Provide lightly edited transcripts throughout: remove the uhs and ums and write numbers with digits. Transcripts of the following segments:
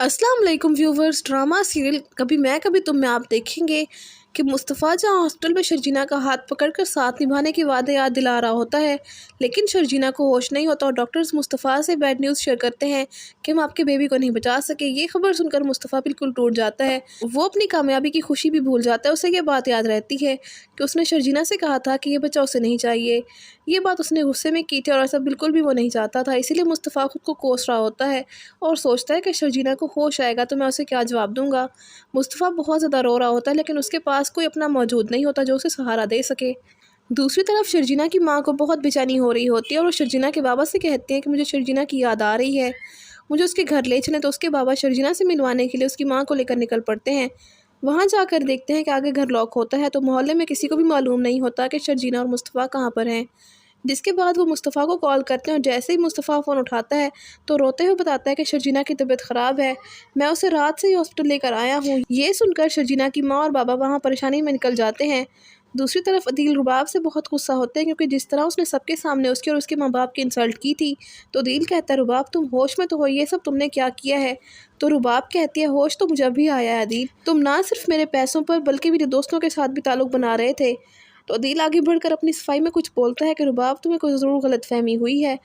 अस्सलाम वालेकुम viewers. Drama serial कभी मैं कभी तुम में आप देखेंगे कि मुस्तफ़ा जहाँ हॉस्पिटल में शर्जीना का हाथ पकड़कर साथ निभाने की वादे याद दिला रहा होता है, लेकिन शर्जीना को होश नहीं होता और डॉक्टर्स मुस्तफ़ा से बैड न्यूज़ शेयर करते हैं कि हम आपके बेबी को नहीं बचा सके। ये खबर सुनकर मुस्तफ़ा बिल्कुल टूट जाता है। वो अपनी कामयाबी की खुशी भी भूल जाता है। उसे ये बात याद रहती है कि उसने शर्जीना से कहा था कि ये बच्चा उसे नहीं चाहिए। ये बात उसने गुस्से में की थी और ऐसा बिल्कुल भी वो नहीं चाहता था। इसीलिए मुस्तफ़ा खुद को कोस रहा होता है और सोचता है कि शर्जीना को होश आएगा तो मैं उसे क्या जवाब दूंगा। मुस्तफ़ा बहुत ज़्यादा रो रहा होता है, लेकिन उसके पास कोई अपना मौजूद नहीं होता जो उसे सहारा दे सके। दूसरी तरफ शर्जीना की माँ को बहुत बेचैनी हो रही होती है और वो शर्जीना के बाबा से कहती हैं कि मुझे शर्जीना की याद आ रही है, मुझे उसके घर ले चलें। तो उसके बाबा शर्जीना से मिलवाने के लिए उसकी माँ को लेकर निकल पड़ते हैं। वहाँ जाकर देखते हैं कि आगे घर लॉक होता है, तो मोहल्ले में किसी को भी मालूम नहीं होता कि शर्जीना और मुस्तफ़ा कहाँ पर हैं। जिसके बाद वो मुस्तफ़ा को कॉल करते हैं और जैसे ही मुस्तफ़ा फ़ोन उठाता है तो रोते हुए बताता है कि शर्जीना की तबीयत ख़राब है, मैं उसे रात से ही हॉस्पिटल लेकर आया हूँ। ये सुनकर शर्जीना की माँ और बाबा वहाँ परेशानी में निकल जाते हैं। दूसरी तरफ अदील रुबाब से बहुत गुस्सा होते हैं क्योंकि जिस तरह उसने सबके सामने उसके और उसके माँ बाप की इंसल्ट की थी। तो अदील कहता है, रुबाब तुम होश में तो हो, ये सब तुमने क्या किया है? तो रुबाब कहती है, होश तो मुझे अभी आया है अदील, तुम ना सिर्फ मेरे पैसों पर बल्कि मेरे दोस्तों के साथ भी ताल्लुक़ बना रहे थे। तो अदील आगे बढ़कर अपनी सफाई में कुछ बोलता है कि रुबाब तुम्हें कोई ज़रूर गलतफहमी हुई है।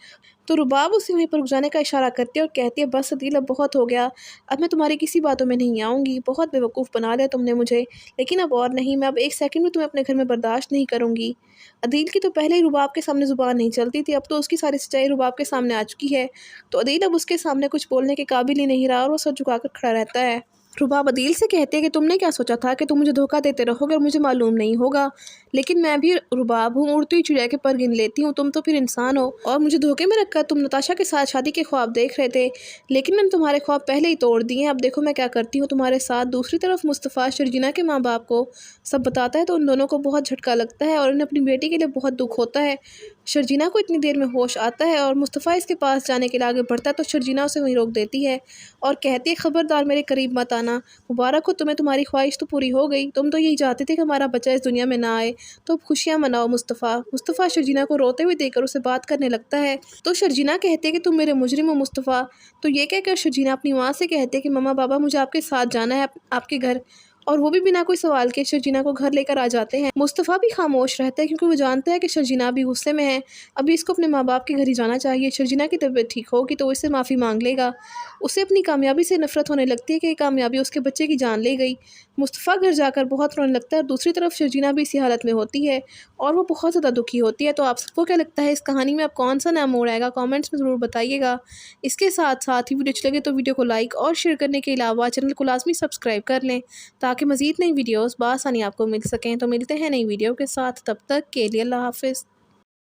तो रुबाब उसे वहीं पर रुक जाने का इशारा करती है और कहती है, बस अदील अब बहुत हो गया, अब मैं तुम्हारी किसी बातों में नहीं आऊँगी, बहुत बेवकूफ़ बना लिया तुमने मुझे, लेकिन अब और नहीं, मैं अब एक सेकंड भी तुम्हें अपने घर में बर्दाश्त नहीं करूँगी। अदील की तो पहले ही रुबाब के सामने ज़ुबान नहीं चलती थी, अब तो उसकी सारी सच्चाई रुबाब के सामने आ चुकी है। तो अदील अब उसके सामने कुछ बोलने के काबिल ही नहीं रहा और वो सर झुकाकर खड़ा रहता है। रुबाब अदील से कहती है कि तुमने क्या सोचा था कि तुम मुझे धोखा देते रहोगे और मुझे मालूम नहीं होगा, लेकिन मैं भी रुबाब हूँ, उड़ती हुई चिड़िया के पर गिन लेती हूँ, तुम तो फिर इंसान हो और मुझे धोखे में रखकर तुम नताशा के साथ शादी के ख्वाब देख रहे थे, लेकिन मैंने तुम्हारे ख्वाब पहले ही तोड़ दिए हैं। अब देखो मैं क्या करती हूँ तुम्हारे साथ। दूसरी तरफ मुस्तफ़ा शर्जीना के माँ बाप को सब बताता है तो उन दोनों को बहुत झटका लगता है और उन्हें अपनी बेटी के लिए बहुत दुख होता है। शर्जीना को इतनी देर में होश आता है और मुस्तफ़ा इसके पास जाने के लिए आगे बढ़ता है तो शर्जीना उसे वहीं रोक देती है और कहती है, खबरदार मेरे करीब मत आना, मुबारक हो तुम्हें, तुम्हारी ख्वाहिश तो पूरी हो गई, तुम तो यही चाहते थे कि हमारा बच्चा इस दुनिया में ना आए, तो अब खुशियाँ मनाओ। मुस्तफ़ा शर्जीना को रोते हुए देखकर उसे बात करने लगता है। तो शर्जीना कहती है कि तुम मेरे मुजरिम हो मुस्तफ़ा। तो ये कहकर शर्जीना अपनी माँ से कहती है कि मम्मा बाबा मुझे आपके साथ जाना है आपके घर, और वो भी बिना कोई सवाल के शर्जीना को घर लेकर आ जाते हैं। मुस्तफ़ा भी खामोश रहता है क्योंकि वो जानता है कि शर्जीना भी गुस्से में है, अभी इसको अपने माँ बाप के घर ही जाना चाहिए। शर्जीना की तबीयत ठीक होगी तो वो इससे माफ़ी मांग लेगा। उसे अपनी कामयाबी से नफरत होने लगती है कि कामयाबी उसके बच्चे की जान ले गई। मुस्तफ़ा घर जाकर बहुत रोने लगता है और दूसरी तरफ शर्जीना भी इसी हालत में होती है और वो बहुत ज़्यादा दुखी होती है। तो आप सबको क्या लगता है इस कहानी में अब कौन सा नया मोड़ आएगा, कमेंट्स में ज़रूर बताइएगा। इसके साथ साथ ही वीडियो अच्छी लगे तो वीडियो को लाइक और शेयर करने के अलावा चैनल को लाजमी सब्सक्राइब कर लें ताकि मज़ीद नई वीडियोज़ बआसानी आपको मिल सकें। तो मिलते हैं नई वीडियो के साथ, तब तक के लिए अल्लाह हाफ़िज़।